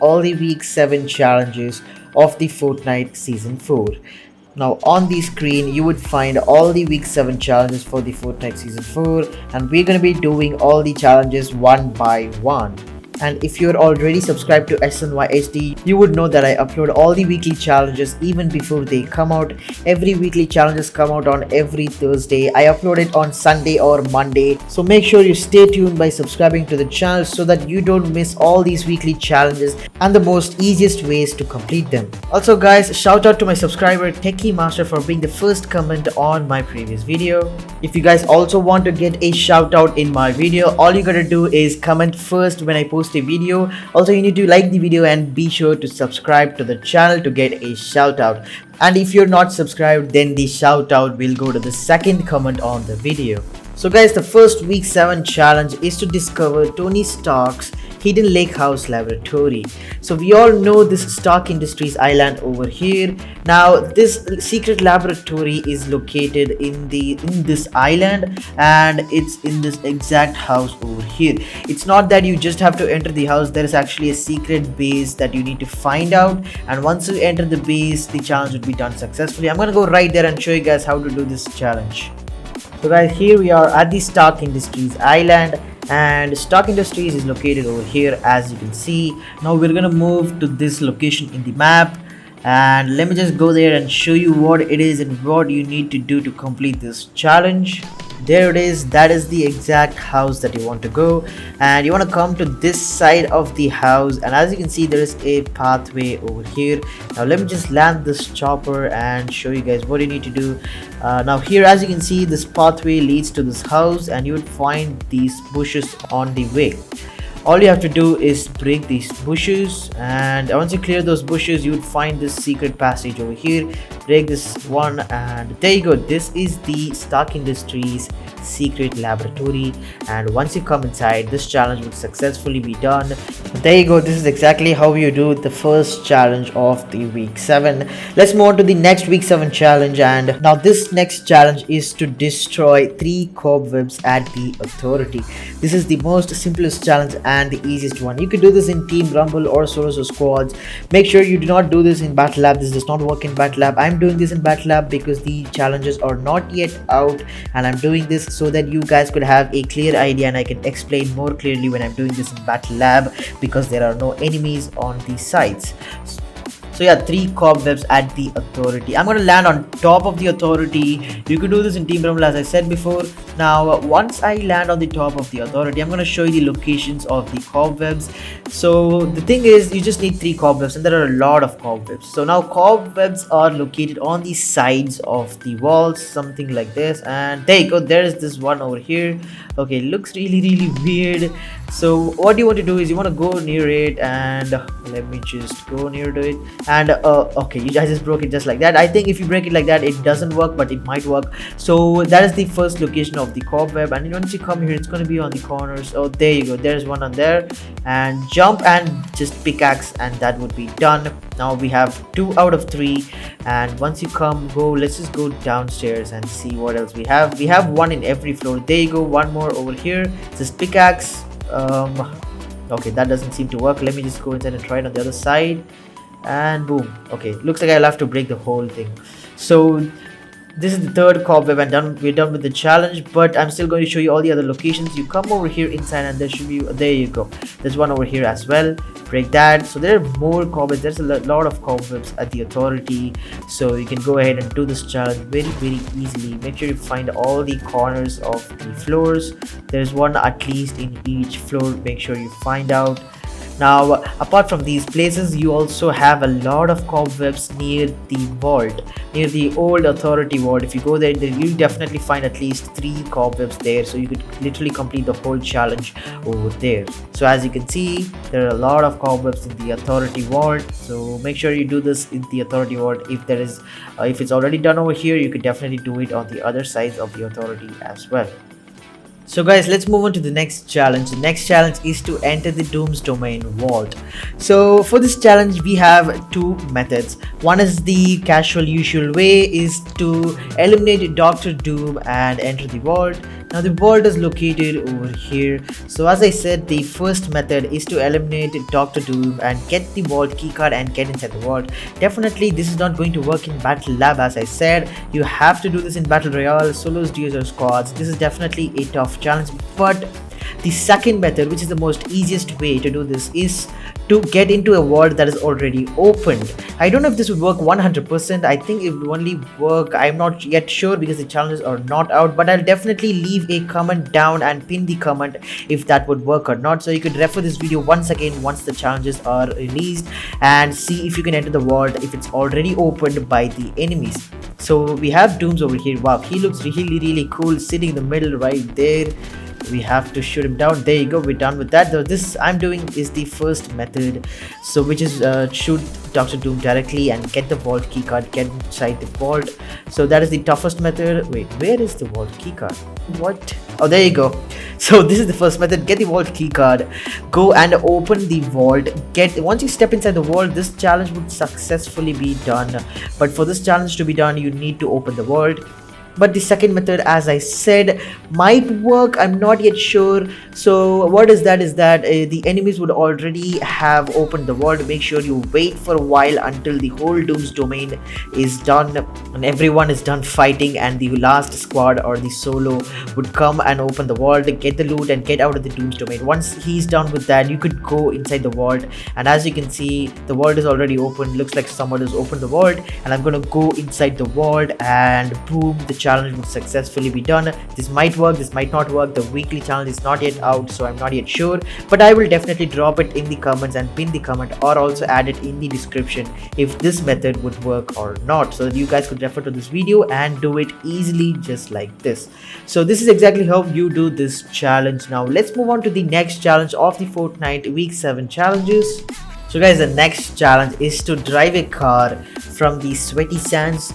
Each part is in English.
all the week 7 challenges of the Fortnite season 4. Now on the screen you would find all the week 7 challenges for the Fortnite season 4, and we're going to be doing all the challenges one by one. And if you're already subscribed to SNYHD, you would know that I upload all the weekly challenges even before they come out. Every weekly challenges come out on every Thursday. I upload it on Sunday or Monday. So make sure you stay tuned by subscribing to the channel so that you don't miss all these weekly challenges and the most easiest ways to complete them. Also guys, shout out to my subscriber Techie Master for being the first comment on my previous video. If you guys also want to get a shout out in my video, all you gotta do is comment first when I post a video. Also, you need to like the video and be sure to subscribe to the channel to get a shout out. And if you're not subscribed, then the shout out will go to the second comment on the video. So guys, the first week 7 challenge is to discover Tony Stark's hidden lake house laboratory. So we all know this Stark Industries island over here. Now this secret laboratory is located in this island, and it's in this exact house over here. It's not that you just have to enter the house. There is actually a secret base that you need to find out, and once you enter the base, the challenge will be done successfully. I'm gonna go right there and show you guys how to do this challenge. So guys, here we are at the Stark Industries island, and Stark Industries is located over here, as you can see. Now we're gonna move to this location in the map, and let me just go there and show you what it is and what you need to do to complete this challenge. There it is. That is the exact house that you want to go, and you want to come to this side of the house, and as you can see, there is a pathway over here. Now let me just land this chopper and show you guys what you need to do. Now here, as you can see, this pathway leads to this house, and you would find these bushes on the way. All you have to do is break these bushes, and once you clear those bushes, you would find this secret passage over here. Break this one, and there you go. This is the Stark Industries secret laboratory, and once you come inside, this challenge will successfully be done. There you go. This is exactly how you do the first challenge of the week 7. Let's move on to the next week 7 challenge, and now this next challenge is to destroy 3 cobwebs at the authority. This is the most simplest challenge and the easiest one. You can do this in team rumble or solos or squads. Make sure you do not do this in battle lab. This does not work in battle lab. I'm doing this in battle lab because the challenges are not yet out, and I'm doing this so that you guys could have a clear idea and I can explain more clearly when I'm doing this in battle lab, because there are no enemies on the sides. So yeah, 3 cobwebs at the authority. I'm gonna land on top of the authority. You could do this in team rumble, as I said before. Now once I land on the top of the authority, I'm gonna show you the locations of the cobwebs. So the thing is, you just need 3 cobwebs, and there are a lot of cobwebs. So now cobwebs are located on the sides of the walls, something like this, and there you go. There is this one over here. Okay, it looks really weird. So what you want to do is you want to go near it, and let me just go near to it, and okay, I just broke it just like that. I think if you break it like that, it doesn't work, but it might work. So that is the first location of the cobweb, and once you come here, it's going to be on the corners. Oh, there you go. There's one on there, and jump and just pickaxe, and that would be done. Now we have 2 out of 3, and once you let's just go downstairs and see what else we have. We have 1 in every floor. There you go. One more over here. Just pickaxe. Okay, that doesn't seem to work. Let me just go inside and try it on the other side, and boom. Okay, looks like I'll have to break the whole thing. So this is the 3rd cobweb, and we're done with the challenge, but I'm still going to show you all the other locations. You come over here inside, and there you go. There's one over here as well. Break that. So there are more cobwebs. There's a lot of cobwebs at the authority, so you can go ahead and do this challenge very easily. Make sure you find all the corners of the floors. There's one at least in each floor. Make sure you find out. Now apart from these places, you also have a lot of cobwebs near the vault, near the old authority vault. If you go there, then you'll definitely find at least 3 cobwebs there, so you could literally complete the whole challenge over there. So as you can see, there are a lot of cobwebs in the authority vault, so make sure you do this in the authority vault. If it's already done over here, you could definitely do it on the other sides of the authority as well. So guys, let's move on to the next challenge. The next challenge is to enter the Doom's domain vault. So for this challenge, we have 2 methods. One is the casual usual way, is to eliminate Dr. Doom and enter the vault. Now the vault is located over here. So as I said, the first method is to eliminate Dr. Doom and get the vault keycard and get inside the vault. Definitely this is not going to work in battle lab. As I said, you have to do this in battle royale, solos, duos or squads. This is definitely a tough challenge, but the second method, which is the most easiest way to do this, is to get into a vault that is already opened. I don't know if this would work 100%. I think it would only work, I'm not yet sure because the challenges are not out, but I'll definitely leave a comment down and pin the comment if that would work or not. So you could refer this video once again once the challenges are released and see if you can enter the vault if it's already opened by the enemies. So we have Dooms over here. Wow, he looks really cool sitting in the middle right there. We have to shoot him down. There you go, we're done with that. So this I'm doing is the first method, so which is shoot Dr. Doom directly and get the vault keycard, get inside the vault. So that is the toughest method. Wait, where is the vault keycard? What? Oh, there you go. So this is the first method. Get the vault keycard, go and open the vault. Once you step inside the vault, this challenge would successfully be done. But for this challenge to be done, you need to open the vault. But the second method, as I said, might work. I'm not yet sure. So what is that the enemies would already have opened the vault. Make sure you wait for a while until the whole Doom's domain is done and everyone is done fighting, and the last squad or the solo would come and open the vault, get the loot and get out of the Doom's domain. Once he's done with that, you could go inside the vault, and as you can see, the vault is already open. Looks like someone has opened the vault, and I'm gonna go inside the vault, and boom, the challenge would successfully be done. This might work, this might not work. The weekly challenge is not yet out, so I'm not yet sure, but I will definitely drop it in the comments and pin the comment, or also add it in the description if this method would work or not, so that you guys could refer to this video and do it easily just like this. So this is exactly how you do this challenge. Now let's move on to the next challenge of the Fortnite week 7 challenges. So guys, the next challenge is to drive a car from the sweaty sands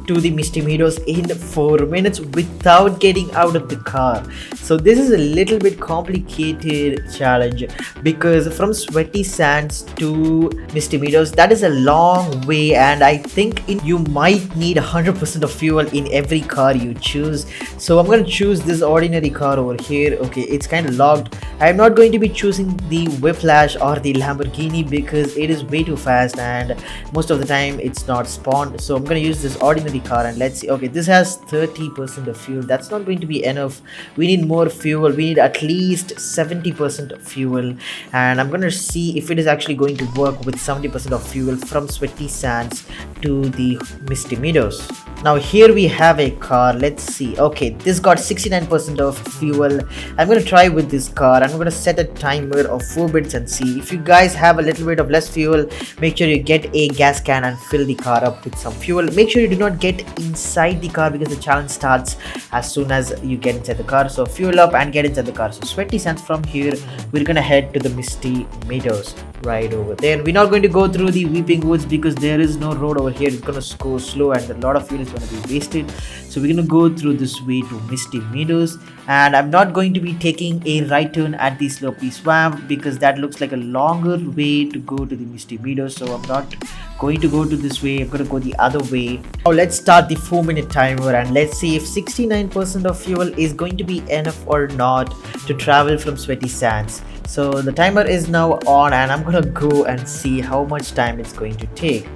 to the Misty Meadows in 4 minutes without getting out of the car. So this is a little bit complicated challenge because from Sweaty Sands to Misty Meadows, that is a long way, and I think you might need 100% of fuel in every car you choose. So I'm going to choose this ordinary car over here. Okay, it's kind of locked. I'm not going to be choosing the Whiplash or the Lamborghini because it is way too fast and most of the time it's not spawned. So I'm going to use this ordinary car, and let's see. Okay, this has 30% of fuel. That's not going to be enough. We need more fuel. We need at least 70% of fuel, and I'm gonna see if it is actually going to work with 70% of fuel from Sweaty Sands to the Misty Meadows. Now here we have a car. Let's see. Okay, this got 69% of fuel. I'm gonna try with this car. I'm gonna set a timer of 4 bits and see. If you guys have a little bit of less fuel, make sure you get a gas can and fill the car up with some fuel. Make sure you do not get inside the car because the challenge starts as soon as you get inside the car. So fuel up and get inside the car. So Sweaty Sands, from here we're gonna head to the Misty Meadows right over there. We're not going to go through the Weeping Woods because there is no road over here. It's gonna go slow and a lot of fuel is gonna be wasted. So we're gonna go through this way to Misty Meadows, and I'm not going to be taking a right turn at the Slopey Swamp because that looks like a longer way to go to the Misty Meadows. So I'm not going to go to this way. I'm gonna go the other way. Now let's start the 4-minute timer and let's see if 69% of fuel is going to be enough or not to travel from Sweaty Sands. So the timer is now on, and I'm gonna go and see how much time it's going to take.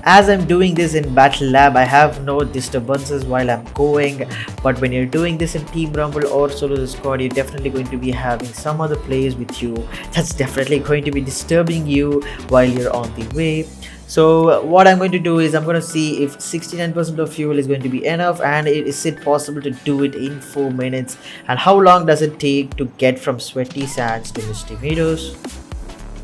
As I'm doing this in Battle Lab, I have no disturbances while I'm going, but when you're doing this in Team Rumble or Solo Squad, you're definitely going to be having some other players with you that's definitely going to be disturbing you while you're on the way. So what I'm going to do is I'm going to see if 69% of fuel is going to be enough, and is it possible to do it in 4 minutes, and how long does it take to get from Sweaty Sands to Misty Meadows.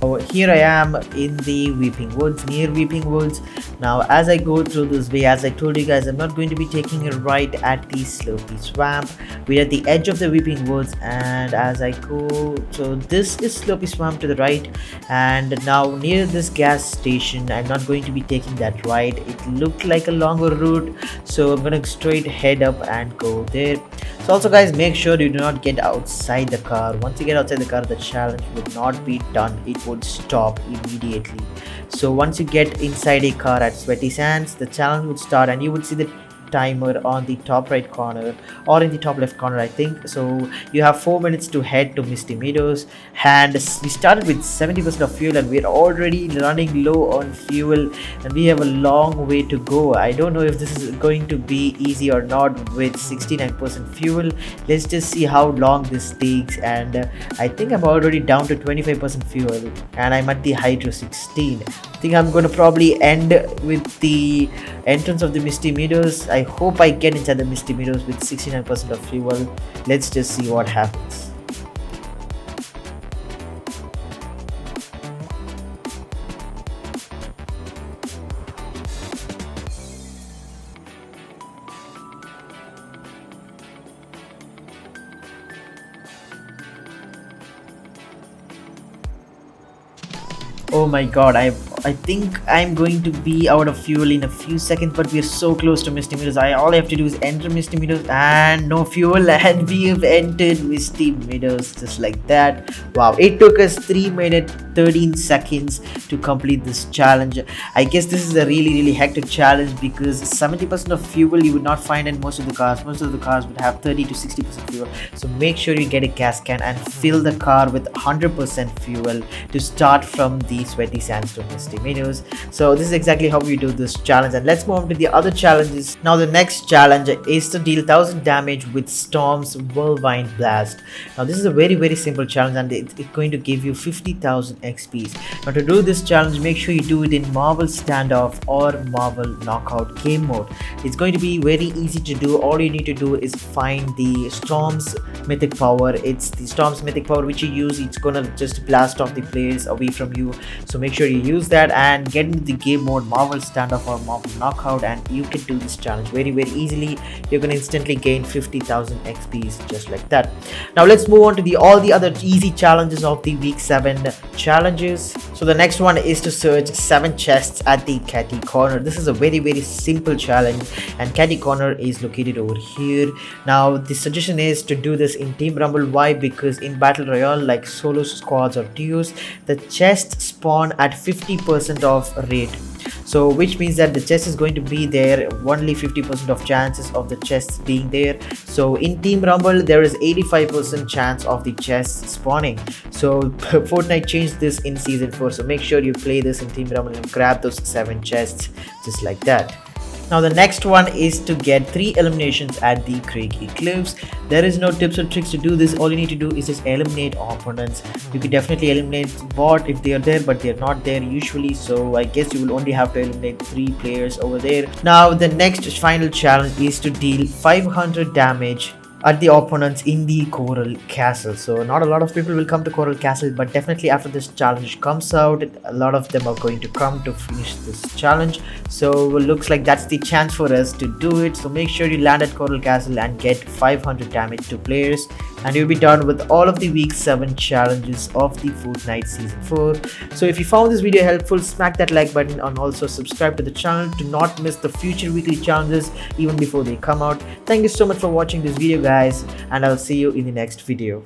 So here I am in the Weeping Woods, near Weeping Woods. Now as I go through this way, as I told you guys, I'm not going to be taking a right at the Slopey Swamp. We're at the edge of the Weeping Woods, and as I go, so this is Slopey Swamp to the right, and now near this gas station, I'm not going to be taking that right. It looked like a longer route, so I'm gonna straight head up and go there. So also guys, make sure you do not get outside the car. Once you get outside the car, the challenge would not be done. It would would stop immediately. So once you get inside a car at Sweaty Sands, the challenge would start and you would see the timer on the top right corner or in the top left corner, I think. So you have 4 minutes to head to Misty Meadows, and we started with 70% of fuel and we're already running low on fuel and we have a long way to go. I don't know if this is going to be easy or not with 69% fuel. Let's just see how long this takes. And I think I'm already down to 25% fuel and I'm at the Hydro 16. I think I'm going to probably end with the entrance of the Misty Meadows. I hope I get inside the Misty Meadows with 69% of fuel. Let's just see what happens. Oh my god, I think I'm going to be out of fuel in a few seconds, but we're so close to Misty Meadows. All I have to do is enter Misty Meadows and no fuel and we have entered Misty Meadows just like that. Wow, it took us 3 minutes 13 seconds to complete this challenge. I guess this is a really hectic challenge because 70% of fuel you would not find in most of the cars. Most of the cars would have 30 to 60% fuel. So make sure you get a gas can and fill the car with 100% fuel to start from the Sweaty Sands to Misty Meadows. So this is exactly how we do this challenge, and let's move on to the other challenges. Now the next challenge is to deal 1000 damage with Storm's Whirlwind Blast. Now this is a very simple challenge and it's going to give you 50,000 XPs. Now to do this challenge, make sure you do it in Marvel Standoff or Marvel Knockout game mode. It's going to be very easy to do. All you need to do is find the Storm's mythic power. It's the Storm's mythic power which you use. It's gonna just blast off the players away from you. So make sure you use that and get into the game mode Marvel Standoff or Marvel Knockout, and you can do this challenge very easily. You're gonna instantly gain 50,000 XPs just like that. Now let's move on to all the other easy challenges of the week 7 challenges. So the next one is to search 7 chests at the Catty Corner. This is a very simple challenge and Catty Corner is located over here. Now the suggestion is to do this in Team Rumble. Why? Because in Battle Royale like solo squads or duos, the chests spawn at 50% of rate. So which means that the chest is going to be there, only 50% of chances of the chests being there. So in Team Rumble there is 85% chance of the chests spawning. So Fortnite changed this in season 4, so make sure you play this in Team Rumble and grab those 7 chests just like that. Now the next one is to get 3 eliminations at the Craigie Cliffs. There is no tips or tricks to do this. All you need to do is just eliminate opponents. You can definitely eliminate bot if they are there, but they're not there usually. So I guess you will only have to eliminate 3 players over there. Now the next final challenge is to deal 500 damage at the opponents in the Coral Castle. So not a lot of people will come to Coral Castle, but definitely after this challenge comes out, a lot of them are going to come to finish this challenge. So looks like that's the chance for us to do it. So make sure you land at Coral Castle and get 500 damage to players, and you'll be done with all of the week 7 challenges of the Fortnite season 4. So if you found this video helpful, smack that like button and also subscribe to the channel to not miss the future weekly challenges even before they come out. Thank you so much for watching this video guys, and I'll see you in the next video.